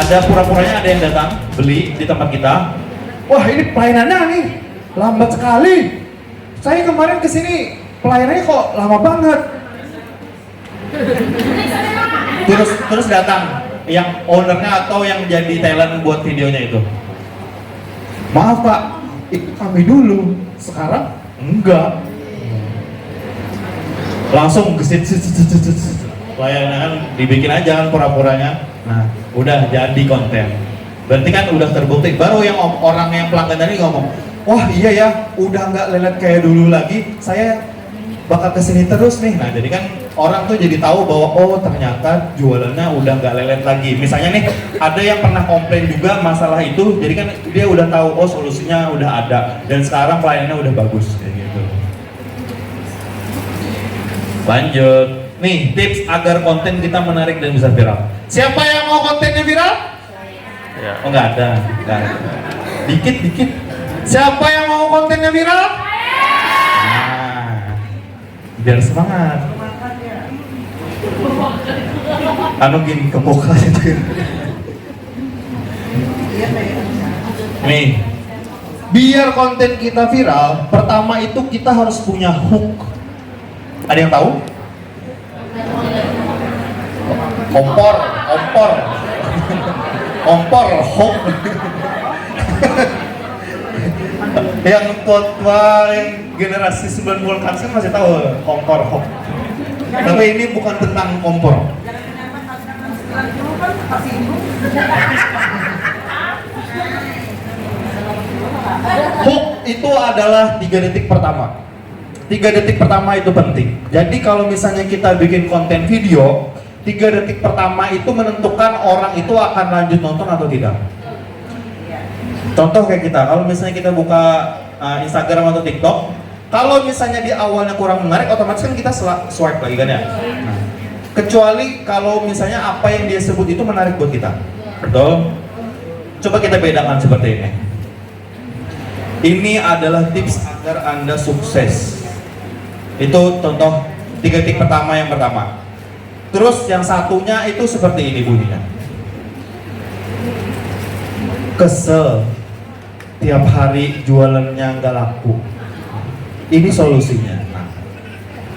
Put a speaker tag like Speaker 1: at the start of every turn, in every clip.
Speaker 1: ada pura-puranya ada yang datang beli di tempat kita.
Speaker 2: Wah, ini pelayanannya nih lambat sekali. Saya kemarin kesini pelayanannya kok lama banget.
Speaker 1: Terus datang yang ownernya atau yang jadi talent buat videonya itu.
Speaker 2: Maaf Pak, itu kami dulu. Sekarang enggak.
Speaker 1: Langsung gesit, pelayanan dibikin aja kan pura-puranya. Nah, udah jadi konten. Berarti kan udah terbukti. Baru yang orang yang pelanggan tadi ngomong, wah iya ya, udah nggak lelet kayak dulu lagi. Saya bakal kesini terus nih. Nah, jadi kan orang tuh jadi tahu bahwa oh ternyata jualannya udah nggak lelet lagi. Misalnya nih, ada yang pernah komplain juga masalah itu. Jadi kan dia udah tahu oh solusinya udah ada dan sekarang pelayanannya udah bagus kayak gitu. Lanjut. Nih, tips agar konten kita menarik dan bisa viral. Siapa yang mau kontennya viral?
Speaker 3: Ya.
Speaker 1: Oh nggak ada. Dikit. Siapa yang mau kontennya viral? Nah, biar semangat. Anu gini ke muka itu. Nih, biar konten kita viral, pertama itu kita harus punya hook. Ada yang tahu? Kompor, hook. Yang tua yang generasi 90 kan masih tahu kompor, hook. Tapi ini bukan tentang kompor. Hook itu adalah 3 detik pertama. 3 detik pertama itu penting. Jadi kalau misalnya kita bikin konten video, 3 detik pertama itu menentukan orang itu akan lanjut nonton atau tidak. Contoh kayak kita, kalau misalnya kita buka Instagram atau TikTok, kalau misalnya di awalnya kurang menarik, otomatis kan kita swipe lagi kan ya. Nah, kecuali kalau misalnya apa yang dia sebut itu menarik buat kita, betul? Coba kita bedakan seperti ini. Ini adalah tips agar Anda sukses. Itu contoh 3 detik pertama yang pertama. Terus yang satunya itu seperti ini bunyinya. Kesel, tiap hari jualannya nggak laku. Ini solusinya. Nah,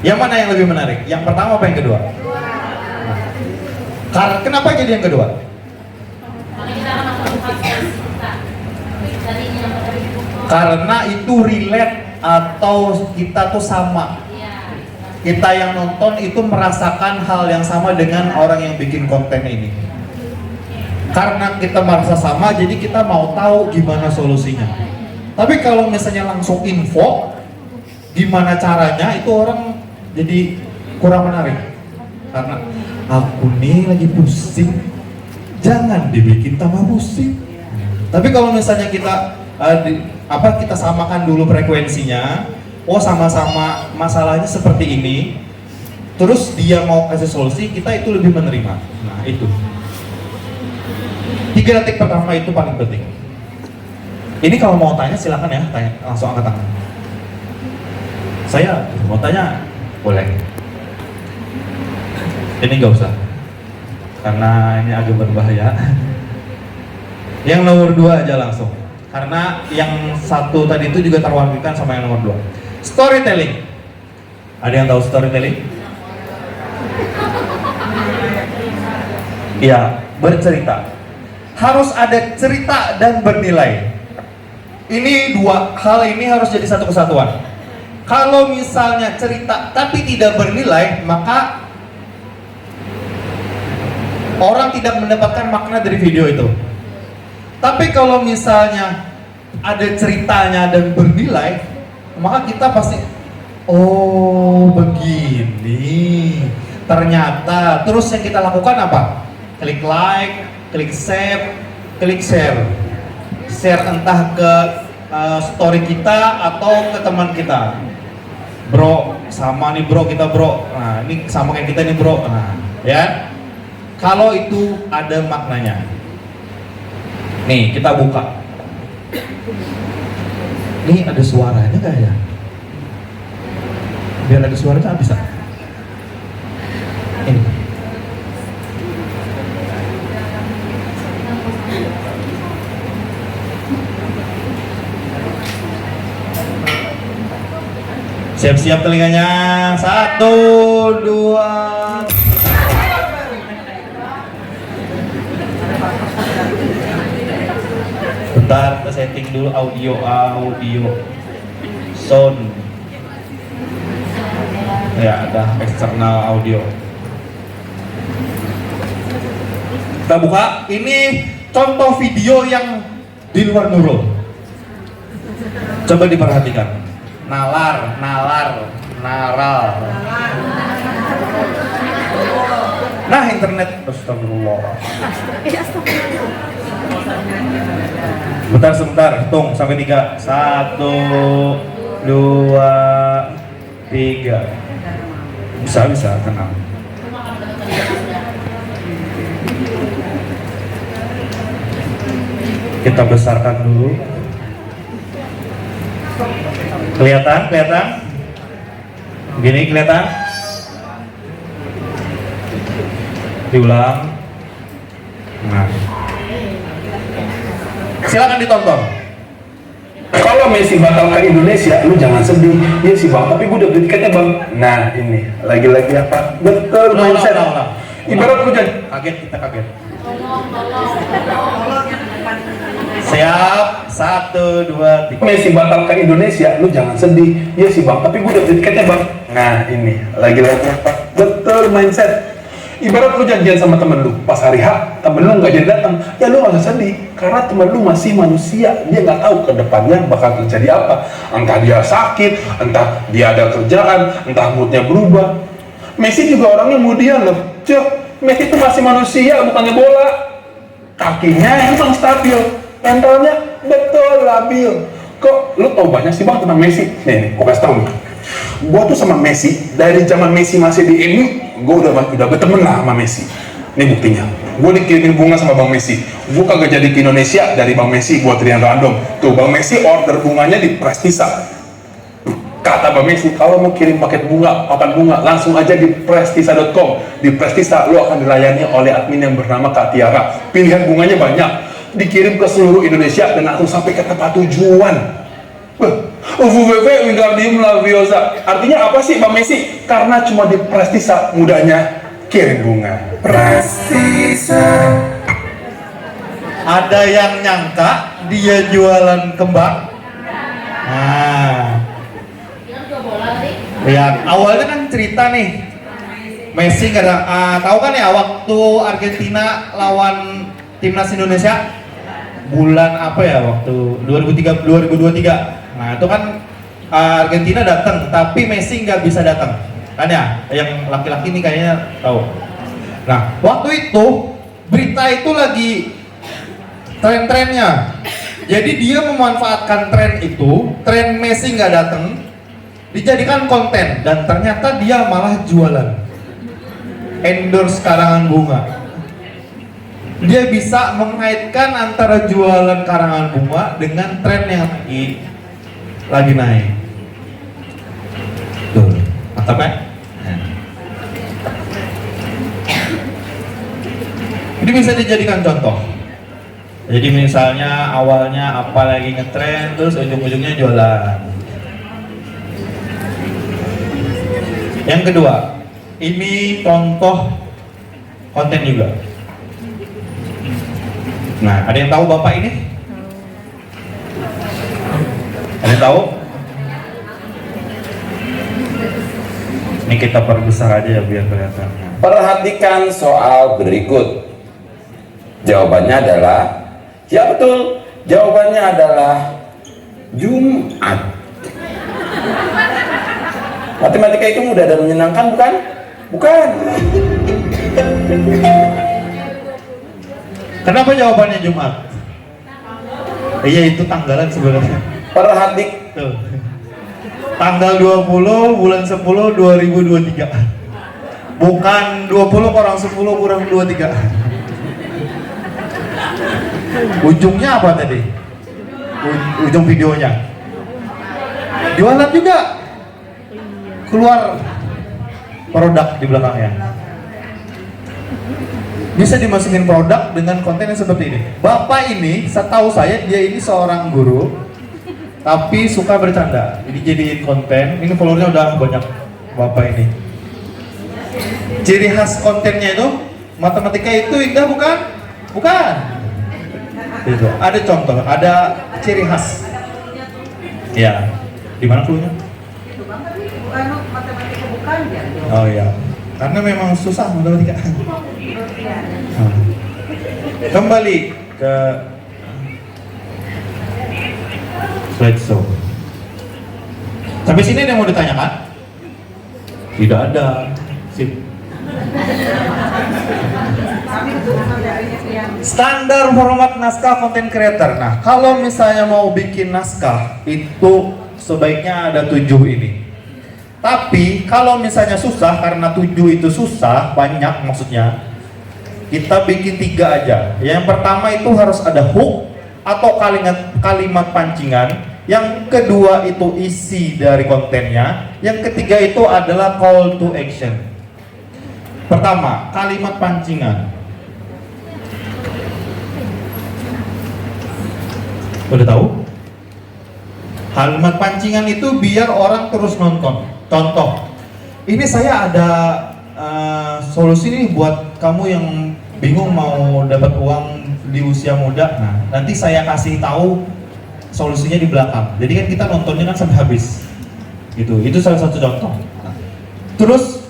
Speaker 1: yang mana yang lebih menarik? Yang pertama apa yang kedua? Nah, kenapa jadi yang kedua? Karena itu relate atau kita tuh sama. Kita yang nonton itu merasakan hal yang sama dengan orang yang bikin konten ini. Karena kita merasa sama, jadi kita mau tahu gimana solusinya. Tapi kalau misalnya langsung info, gimana caranya, itu orang jadi kurang menarik. Karena aku nih lagi pusing, jangan dibikin tambah pusing. Tapi kalau misalnya kita kita samakan dulu frekuensinya, oh sama-sama masalahnya seperti ini, terus dia mau kasih solusi, kita itu lebih menerima. Nah itu 3 detik pertama itu paling penting. Ini kalau mau tanya silakan ya, tanya langsung angkat tangan. Saya mau tanya, boleh. Ini nggak usah, karena ini agak berbahaya. Yang nomor 2 aja langsung, karena yang satu tadi itu juga terwakilkan sama yang nomor 2. Storytelling. Ada yang tahu storytelling? Iya, bercerita. Harus ada cerita dan bernilai. Ini 2 hal ini harus jadi satu kesatuan. Kalau misalnya cerita tapi tidak bernilai, maka orang tidak mendapatkan makna dari video itu. Tapi kalau misalnya ada ceritanya dan bernilai, maka kita pasti, oh begini ternyata. Terus yang kita lakukan apa? Klik like, klik save, klik share. Share entah ke story kita atau ke teman kita. Bro, sama nih bro, kita bro. Nah, ini sama kayak kita nih bro. Nah, ya. Kalau itu ada maknanya. Nih, kita buka. Nih ada suaranya nggak ya? Biar ada suaranya bisa. Ini. Siap-siap telinganya. 1, 2. Bentar, kita setting dulu audio sound. Ya, ada eksternal audio. Kita buka. Ini contoh video yang di luar Nurul. Coba diperhatikan. Nalar. Nah, internet. Astagfirullah. Sebentar, hitung sampai 3. 1, 2, 3. Bisa, tenang. Kita besarkan dulu. Kelihatan? Gini kelihatan? Diulang. Nah. Silakan ditonton.
Speaker 3: Kalau Messi bakal ke Indonesia, lu jangan sedih. Iya sih bang, tapi gue udah beli tiketnya bang. Nah ini, lagi-lagi apa? Betul mindset. Ibarat lu jangan
Speaker 1: kaget, kita kaget. Siap, 1, 2, 3.
Speaker 3: Messi bakal ke Indonesia, lu jangan sedih. Iya sih bang, tapi gue udah beli tiketnya bang. Nah ini, lagi-lagi apa? Betul mindset. Ibarat lu janjian sama temen lu, pas hari H, temen lu nggak jadi datang, ya lu nggak usah sedih, karena temen lu masih manusia, dia nggak tahu ke depannya bakal terjadi apa. Entah dia sakit, entah dia ada kerjaan, entah moodnya berubah. Messi juga orangnya kemudian loh, Messi itu masih manusia, bukannya bola. Kakinya emang stabil, mentalnya betul labil. Kok lu tau banyak sih bang tentang Messi? Nih, gue kasih tau nih. Gua tuh sama Messi dari zaman Messi masih di MU, gua udah berteman lah sama Messi. Ini buktinya. Gua dikirimin bunga sama Bang Messi. Gua kagak jadi ke Indonesia dari Bang Messi buat Rian random. Tuh Bang Messi order bunganya di Prestisa. Kata Bang Messi, kalau mau kirim paket bunga, papan bunga, langsung aja di prestisa.com. Di Prestisa lo akan dilayani oleh admin yang bernama Kak Tiara. Pilihan bunganya banyak. Dikirim ke seluruh Indonesia dan langsung sampai ke tempat tujuan. UVV Wingardium Leviosa. Artinya apa sih Bang Messi? Karena cuma di Prestisa mudahnya kirim bunga. Prestisa.
Speaker 1: Ada yang nyangka dia jualan kembang. Nah, lihat awalnya kan cerita nih. Messi nggak ada. Tahu kan ya waktu Argentina lawan timnas Indonesia bulan apa ya waktu 2023. Nah itu kan Argentina datang, tapi Messi nggak bisa datang, kan ya? Yang laki-laki ini kayaknya tahu. Nah waktu itu berita itu lagi tren-trennya, jadi dia memanfaatkan tren itu, tren Messi nggak datang, dijadikan konten dan ternyata dia malah jualan, endorse karangan bunga. Dia bisa mengaitkan antara jualan karangan bunga dengan tren yang lagi naik. Tuh, mantap kan? Ini bisa dijadikan contoh. Jadi misalnya awalnya apa lagi ngetren, terus ujung-ujungnya jualan. Yang kedua, ini contoh konten juga. Nah, ada yang tahu bapak ini? Ada yang tahu? Ini kita perbesar aja ya biar kelihatan.
Speaker 4: Perhatikan soal berikut. Jawabannya adalah, ya betul, jawabannya adalah Jumat. Matematika itu mudah dan menyenangkan, bukan? Bukan.
Speaker 1: Kenapa jawabannya Jumat? Iya itu tanggalan sebenarnya.
Speaker 4: Perhatik.
Speaker 1: Tuh. Tanggal 20 bulan 10 2023. Bukan 20 kurang 10 kurang 23. Ujungnya apa tadi? Ujung videonya. Jualan juga. Keluar produk di belakangnya. Bisa dimasukin produk dengan konten yang seperti ini. Bapak ini, setahu saya dia ini seorang guru tapi suka bercanda. Jadi jadiin konten. Ini followernya udah banyak bapak ini. Ciri khas kontennya itu matematika itu indah bukan? Bukan. Itu. Ada contoh, ada ciri khas. Ya. Di mana cluenya? Oh iya. Karena memang susah matematika. Kembali ke slideshow. Sampai sini ada yang mau ditanyakan? Tidak ada. Sip. Standar format naskah content creator. Nah, kalau misalnya mau bikin naskah itu sebaiknya ada 7 ini. Tapi kalau misalnya susah, karena 7 itu susah, banyak maksudnya, kita bikin 3 aja. Yang pertama itu harus ada hook atau kalimat pancingan. Yang kedua itu isi dari kontennya. Yang ketiga itu adalah call to action. Pertama, kalimat pancingan. Udah tahu? Kalimat pancingan itu biar orang terus nonton. Contoh, ini saya ada solusi nih buat kamu yang bingung mau dapat uang di usia muda. Nah, nanti saya kasih tahu solusinya di belakang. Jadi kan kita nontonnya kan sampai habis. Gitu. Itu salah satu contoh. Nah, terus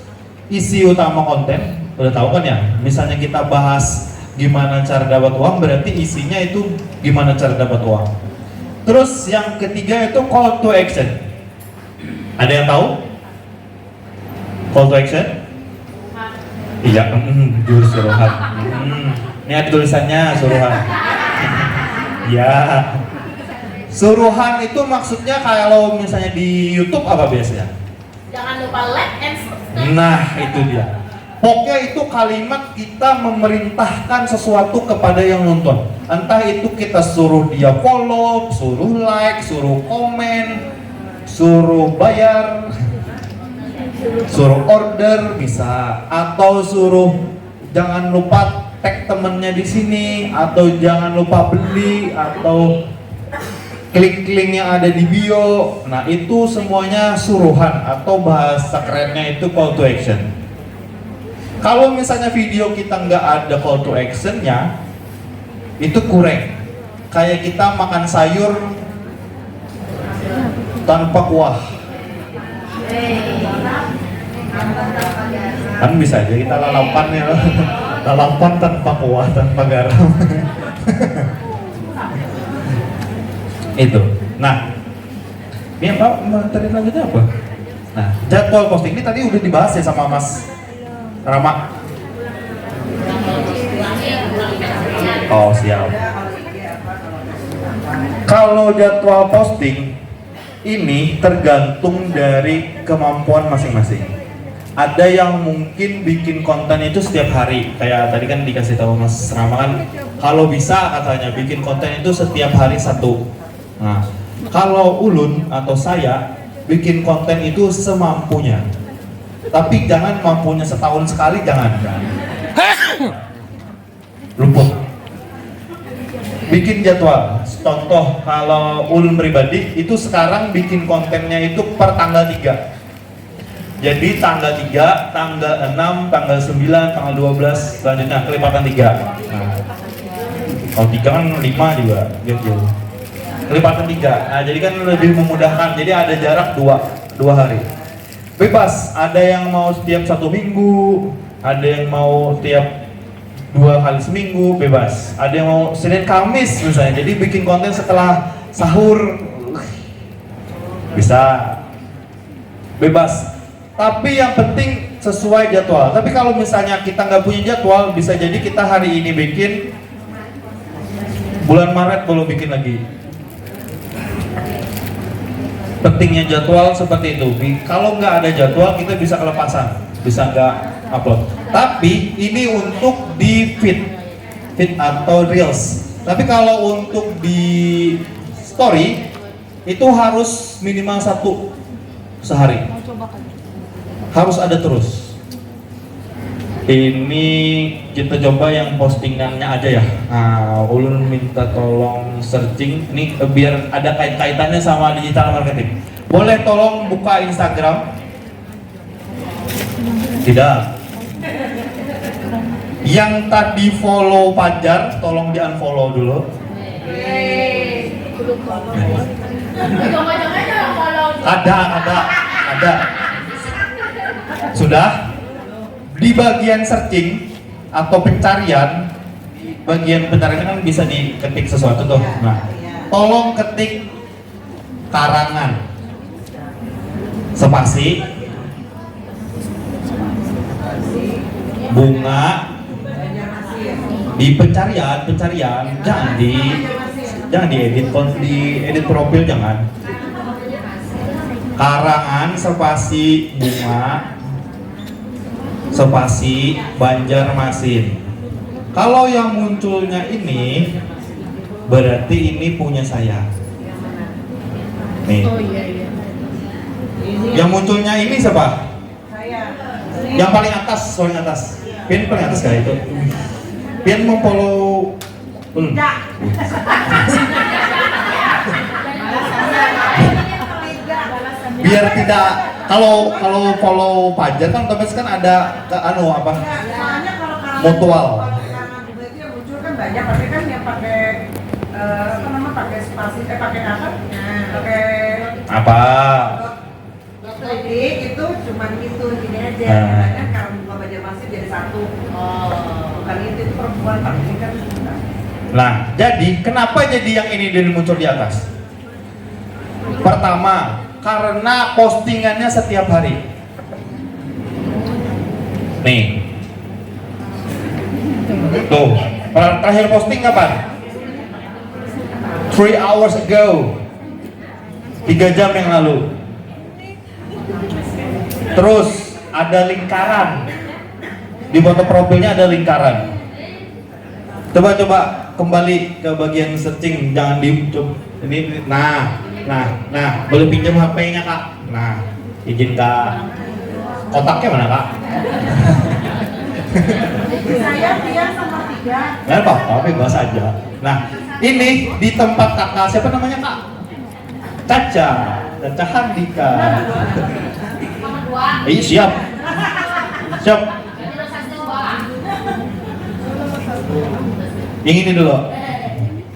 Speaker 1: isi utama konten, udah tahu kan ya? Misalnya kita bahas gimana cara dapat uang, berarti isinya itu gimana cara dapat uang. Terus yang ketiga itu call to action. Ada yang tahu? Call to action? Iya, jurus suruhan. Ini ada tulisannya suruhan. Ya. Suruhan itu maksudnya kalau misalnya di YouTube apa biasanya?
Speaker 5: Jangan lupa like and subscribe.
Speaker 1: Nah, itu dia. Pokoknya itu kalimat kita memerintahkan sesuatu kepada yang nonton. Entah itu kita suruh dia follow, suruh like, suruh komen, suruh bayar, suruh order bisa, atau suruh jangan lupa tag temennya di sini, atau jangan lupa beli, atau klik link yang ada di bio. Nah, itu semuanya suruhan atau bahasa kerennya itu call to action. Kalau misalnya video kita nggak ada call to action-nya, itu kurang. Kayak kita makan sayur tanpa kuah. Kan bisa aja kita lalapan ya, lalapan tanpa kuah, tanpa garam. Itu. Nah, ini apa materi selanjutnya apa? Nah, jadwal posting ini tadi udah dibahas ya sama Mas Rama. Oh, siap. Kalau jadwal posting ini tergantung dari kemampuan masing-masing. Ada yang mungkin bikin konten itu setiap hari, kayak tadi kan dikasih tahu Mas Rama kan, kalau bisa katanya bikin konten itu setiap hari 1. Nah, kalau Ulun atau saya bikin konten itu semampunya. Tapi jangan mampunya setahun sekali, jangan. Luput. Bikin jadwal. Contoh kalau Ulun pribadi itu sekarang bikin kontennya itu per tanggal 3. Jadi tanggal 3, tanggal 6, tanggal 9, tanggal 12, selanjutnya kelipatan 3. Nah, kalau 3 kan 5 juga gitu. Kelipatan 3. Nah, jadi kan lebih memudahkan. Jadi ada jarak 2 hari. Bebas, ada yang mau setiap 1 minggu, ada yang mau setiap 2 kali seminggu, bebas. Ada yang mau Senin Kamis misalnya, jadi bikin konten setelah sahur, bisa. Bebas. Tapi yang penting sesuai jadwal. Tapi kalau misalnya kita nggak punya jadwal, bisa jadi kita hari ini bikin, bulan Maret belum bikin lagi. Pentingnya jadwal seperti itu. Kalau nggak ada jadwal kita bisa kelepasan, bisa nggak upload. Tapi ini untuk di feed atau reels. Tapi kalau untuk di story itu harus minimal 1 sehari. Harus ada terus. Ini kita coba yang postingannya aja ya. Nah, Ulun minta tolong searching ini biar ada kaitannya sama digital marketing. Boleh tolong buka Instagram? Tidak. Yang tadi follow Pajar, tolong di unfollow dulu.
Speaker 5: Jangan-jangan jangan follow.
Speaker 1: Ada. Sudah? Di bagian searching atau pencarian, bagian pencarian kan bisa diketik sesuatu tuh. Nah, tolong ketik karangan, spasi, bunga, di pencarian jangan di edit profil, jangan. Karangan spasi bunga spasi Banjarmasin. Kalau yang munculnya ini berarti ini punya saya. Nih. Yang munculnya ini siapa? Yang paling atas. Pian paling atas gak itu? Pian mau follow? Biar tidak, kalau follow Pajar kan otomatis kan ada mutual.
Speaker 6: Karangan bunga itu yang muncul kan banyak, tapi kan yang pakai pakai spasi, pakai apa?
Speaker 1: Apa?
Speaker 6: Jadi itu cuma itu gini aja. Makanya Karangan bunga Banjarmasin jadi satu. Bukan itu perempuan pakai kan.
Speaker 1: Nah, jadi kenapa jadi yang ini dan muncul di atas? Pertama, karena postingannya setiap hari. Nih. Tuh, terakhir posting kapan? 3 hours ago. 3 jam yang lalu. Terus ada lingkaran. Di foto profilnya ada lingkaran. Coba kembali ke bagian searching, jangan di ini. Nah, boleh pinjam HP-nya Kak. Nah, izin Kak. Kotaknya mana Kak?
Speaker 6: Saya dia sama tiga.
Speaker 1: Nggak apa-apa, bebas aja. Nah, ini di tempat kakak, siapa namanya Kak? Caca Handika.
Speaker 5: Nomor 2.
Speaker 1: Siap. Yang ini dulu.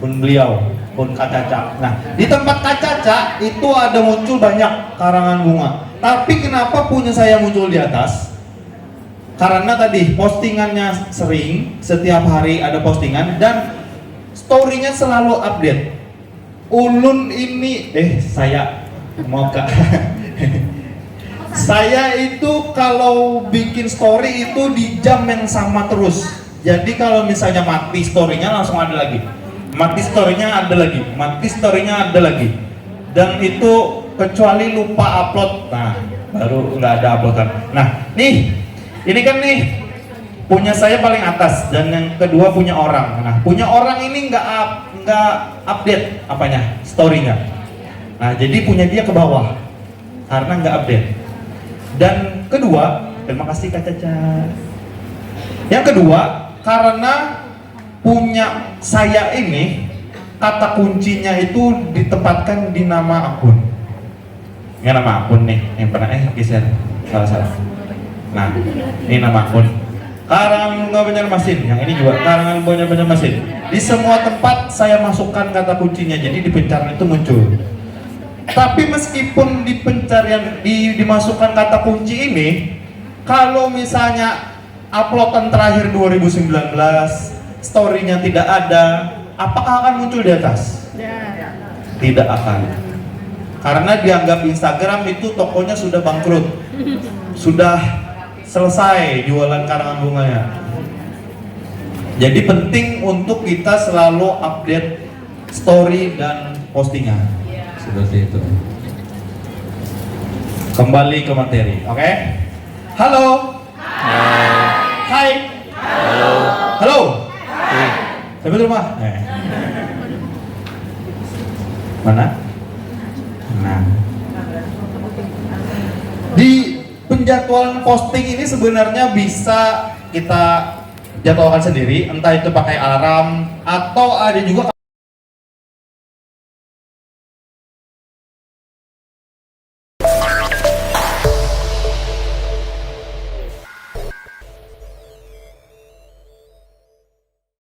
Speaker 1: Pun beliau, pun Kak Caca. Nah, di tempat Kak Caca itu ada muncul banyak karangan bunga. Tapi kenapa punya saya muncul di atas? Karena tadi postingannya sering, setiap hari ada postingan dan story-nya selalu update. Ulun ini, saya mau Kak. Saya itu kalau bikin story itu di jam yang sama terus. Jadi kalau misalnya mati story-nya langsung ada lagi. Mati story-nya ada lagi, mati story-nya ada lagi. Dan itu kecuali lupa upload, nah baru nggak ada uploadan. Nah, nih, ini kan nih punya saya paling atas dan yang kedua punya orang. Nah, punya orang ini nggak update apanya, story-nya. Nah, jadi punya dia ke bawah karena nggak update. Dan kedua, terima kasih Kak Caca. Yang kedua, karena punya saya ini kata kuncinya itu ditempatkan di nama akun. Ini nama akun nih, yang pernah geser salah. Nah, ini nama akun. Karangan Bunga Banjarmasin, yang ini juga Karangan Bunga Banjarmasin. Di semua tempat saya masukkan kata kuncinya, jadi di pencarian itu muncul. Tapi meskipun di pencarian dimasukkan kata kunci ini, kalau misalnya uploadan terakhir 2019, story-nya tidak ada, apakah akan muncul di atas? Tidak akan. Karena dianggap Instagram itu tokonya sudah bangkrut, sudah selesai jualan karangan bunganya. Jadi penting untuk kita selalu update story dan postingan. Seperti itu. Kembali ke materi, oke? Halo. Hai. Halo. Siapa di rumah? Mana? Nah. Di penjadwalan posting ini sebenarnya bisa kita jadwalkan sendiri, entah itu pakai alarm atau ada juga